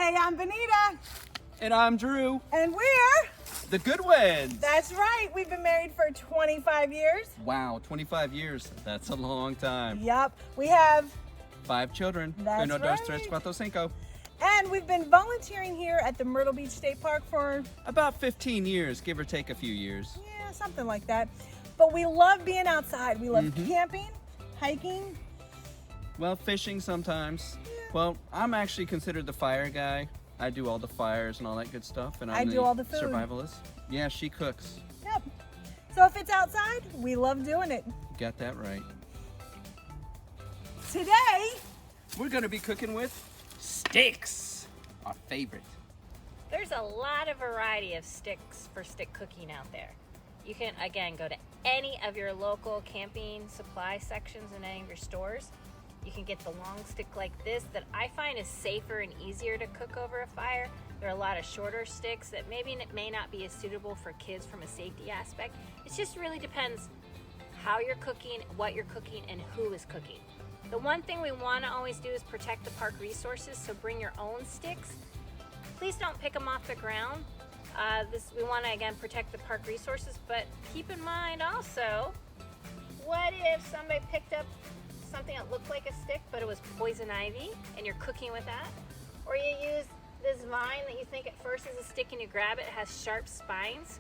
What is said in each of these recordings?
Hey, I'm Bonita. And I'm Drew. And we're the Goodwins. That's right. We've been married for 25 years. Wow, 25 years. That's a long time. Yep. We have 5 children. That's Uno, right. dos, tres, cuatro, cinco. And we've been volunteering here at the Myrtle Beach State Park for about 15 years, give or take a few years. Yeah, something like that. But we love being outside. We love camping, hiking. Well, fishing sometimes. Yeah. Well, I'm actually considered the fire guy. I do all the fires and all that good stuff. And I do all the food. Survivalist. Yeah, she cooks. Yep. So if it's outside, we love doing it. Got that right. Today, we're going to be cooking with steaks, our favorite. There's a lot of variety of sticks for stick cooking out there. You can, again, go to any of your local camping supply sections in any of your stores. You can get the long stick like this that I find is safer and easier to cook over a fire. There are a lot of shorter sticks that maybe may not be as suitable for kids from a safety aspect. It just really depends how you're cooking, what you're cooking, and who is cooking. The one thing we want to always do is protect the park resources, so bring your own sticks. Please don't pick them off the ground. We want to, again, protect the park resources, but keep in mind also, what if somebody picked up something that looked like a stick, but it was poison ivy, and you're cooking with that? Or you use this vine that you think at first is a stick and you grab it, it has sharp spines.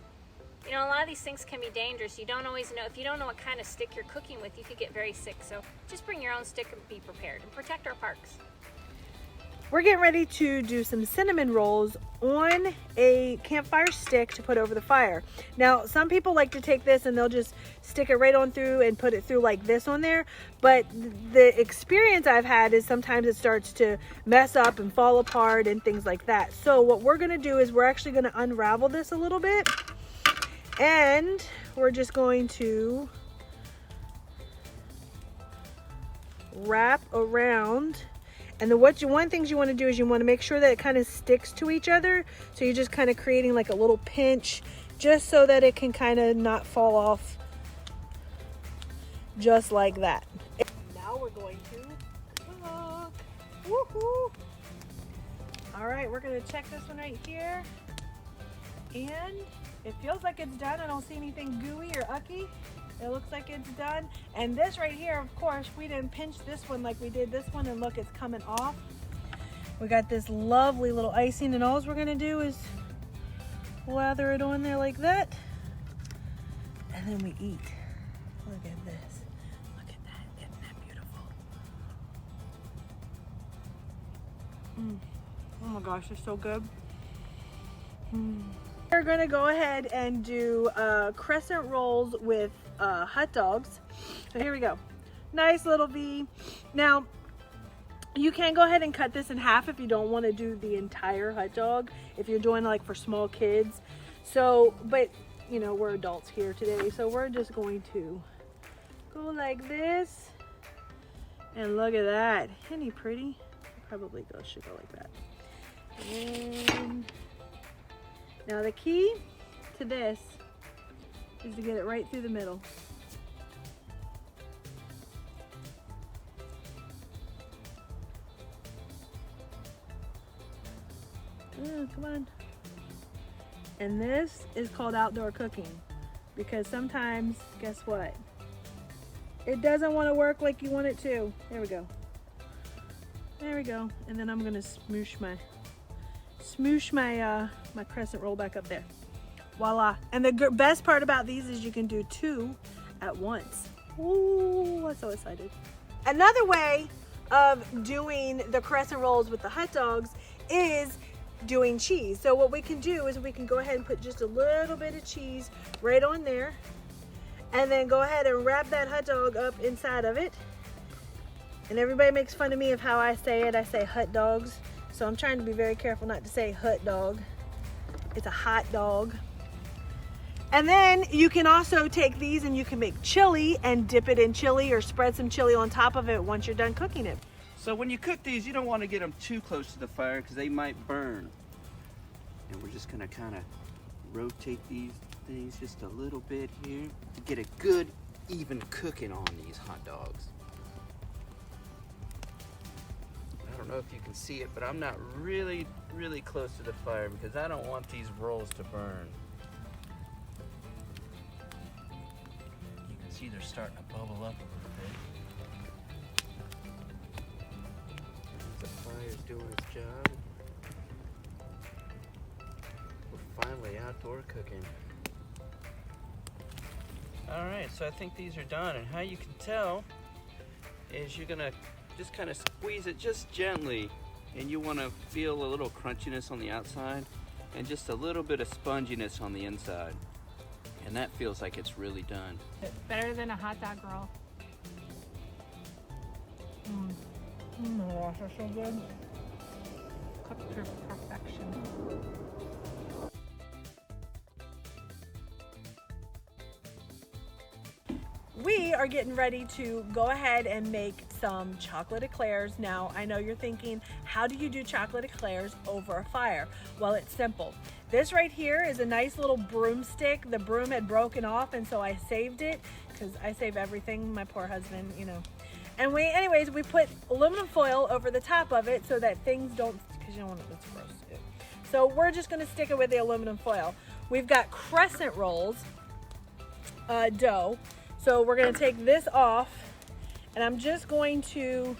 You know, a lot of these things can be dangerous. You don't always know, if you don't know what kind of stick you're cooking with, you could get very sick. So just bring your own stick and be prepared and protect our parks. we're getting ready to do some cinnamon rolls on a campfire stick to put over the fire. Now, some people like to take this and they'll just stick it right on through and put it through like this on there. But the experience I've had is sometimes it starts to mess up and fall apart and things like that. So what we're gonna do is we're actually gonna unravel this a little bit. And we're just going to wrap around. And one things you want to do is you want to make sure that it kind of sticks to each other. So you're just kind of creating like a little pinch just so that it can kind of not fall off just like that. Now we're going to cook. Woohoo! All right, we're going to check this one right here. And it feels like it's done. I don't see anything gooey or ucky. It looks like it's done. And this right here, of course, we didn't pinch this one like we did this one, and look, it's coming off. We got this lovely little icing, and all we're gonna do is lather it on there like that. And then we eat. Look at this. Look at that. Isn't that beautiful? Oh my gosh, it's so good. We're gonna go ahead and do crescent rolls with hot dogs. So here we go. Nice little V. Now, you can go ahead and cut this in half if you don't want to do the entire hot dog, if you're doing like for small kids. So, but you know, we're adults here today, so we're just going to go like this. And look at that. Isn't he pretty? Probably should go like that. And now the key to this is to get it right through the middle. Come on. And this is called outdoor cooking because sometimes, guess what? It doesn't want to work like you want it to. There we go. There we go. And then I'm gonna smoosh my my crescent roll back up there. Voila. And the best part about these is you can do 2 at once. Ooh, I'm so excited. Another way of doing the crescent rolls with the hot dogs is doing cheese. So what we can do is we can go ahead and put just a little bit of cheese right on there, and then go ahead and wrap that hot dog up inside of it. And everybody makes fun of me of how I say it. I say hot dogs. So I'm trying to be very careful not to say hot dog. It's a hot dog. And then you can also take these and you can make chili and dip it in chili or spread some chili on top of it once you're done cooking it. So when you cook these, you don't want to get them too close to the fire because they might burn. And we're just going to kind of rotate these things just a little bit here to get a good even cooking on these hot dogs. I don't know if you can see it, but I'm not really close to the fire because I don't want these rolls to burn. You can see they're starting to bubble up a little bit. The fire's doing its job. We're finally outdoor cooking. All right, so I think these are done, and how you can tell is you're gonna just kind of squeeze it just gently, and you want to feel a little crunchiness on the outside and just a little bit of sponginess on the inside, and that feels like it's really done. Better than a hot dog roll. Oh my gosh, that's so good. Cooked to perfection. We are getting ready to go ahead and make some chocolate eclairs. Now, I know you're thinking, how do you do chocolate eclairs over a fire? Well, it's simple. This right here is a nice little broomstick. The broom had broken off, and so I saved it because I save everything. My poor husband, you know. And anyways, we put aluminum foil over the top of it so that things don't, because you don't want it, it's gross. So we're just gonna stick it with the aluminum foil. We've got crescent rolls, dough. So we're gonna take this off, and I'm just going to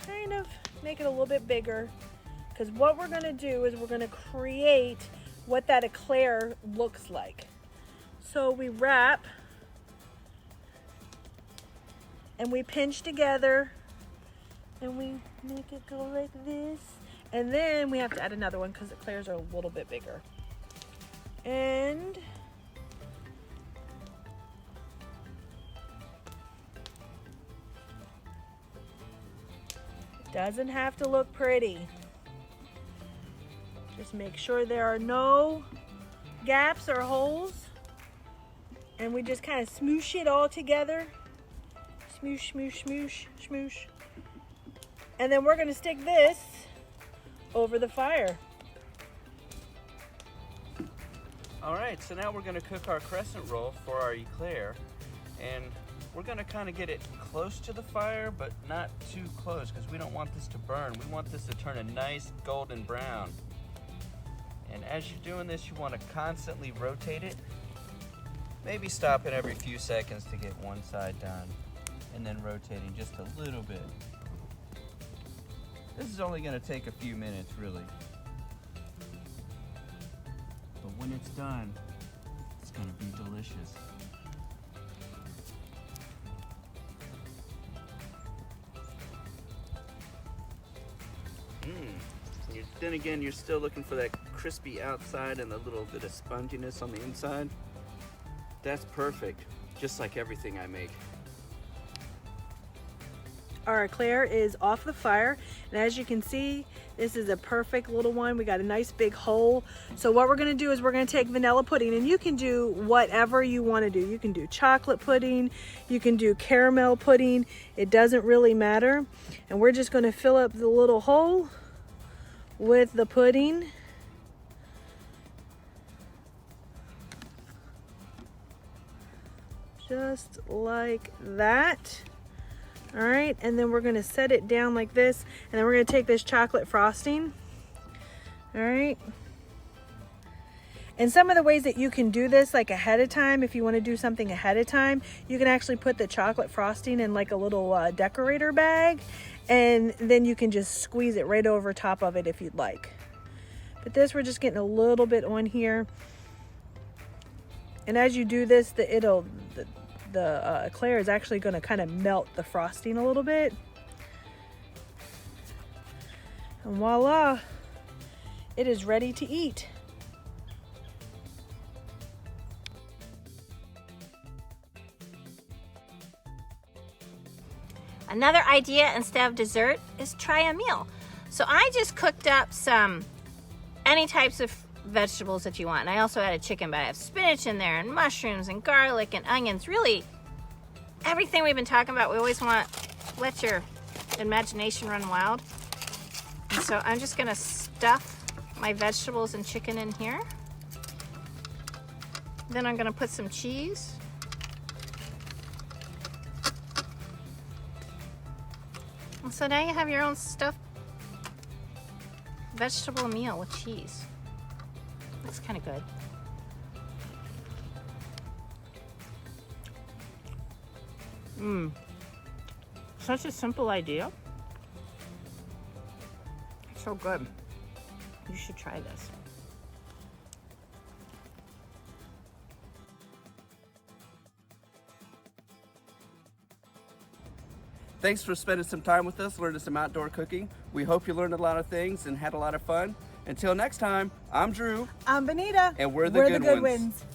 kind of make it a little bit bigger, because what we're gonna do is we're gonna create what that eclair looks like. So we wrap, and we pinch together, and we make it go like this. And then we have to add another one because eclairs are a little bit bigger. And doesn't have to look pretty. Just make sure there are no gaps or holes. And we just kind of smoosh it all together. Smoosh, smoosh, smoosh, smoosh. And then we're gonna stick this over the fire. All right, so now we're gonna cook our crescent roll for our eclair, and we're gonna kind of get it close to the fire, but not too close, because we don't want this to burn. We want this to turn a nice golden brown. And as you're doing this, you want to constantly rotate it. Maybe stopping every few seconds to get one side done, and then rotating just a little bit. This is only gonna take a few minutes, really. But when it's done, it's gonna be delicious. Then again, you're still looking for that crispy outside and a little bit of sponginess on the inside. That's perfect, just like everything I make. Our eclair is off the fire, and as you can see, this is a perfect little one. We got a nice big hole. So what we're gonna do is we're gonna take vanilla pudding, and you can do whatever you wanna do. You can do chocolate pudding, you can do caramel pudding, it doesn't really matter. And we're just gonna fill up the little hole with the pudding. Just like that. All right, and then we're gonna set it down like this, and then we're gonna take this chocolate frosting. All right. And some of the ways that you can do this, like ahead of time, if you wanna do something ahead of time, you can actually put the chocolate frosting in like a little decorator bag, and then you can just squeeze it right over top of it if you'd like. But this, we're just getting a little bit on here. And as you do this, the eclair is actually going to kind of melt the frosting a little bit. And voila, it is ready to eat. Another idea instead of dessert is try a meal. So I just cooked up any types of vegetables that you want. And I also added chicken, but I have spinach in there and mushrooms and garlic and onions. Really, everything we've been talking about. We always want to let your imagination run wild. And so I'm just gonna stuff my vegetables and chicken in here. Then I'm gonna put some cheese. So now you have your own stuffed vegetable meal with cheese. Looks kind of good. Such a simple idea. So good. You should try this. Thanks for spending some time with us, learning some outdoor cooking. We hope you learned a lot of things and had a lot of fun. Until next time, I'm Drew. I'm Bonita. And we're the good good ones. ones.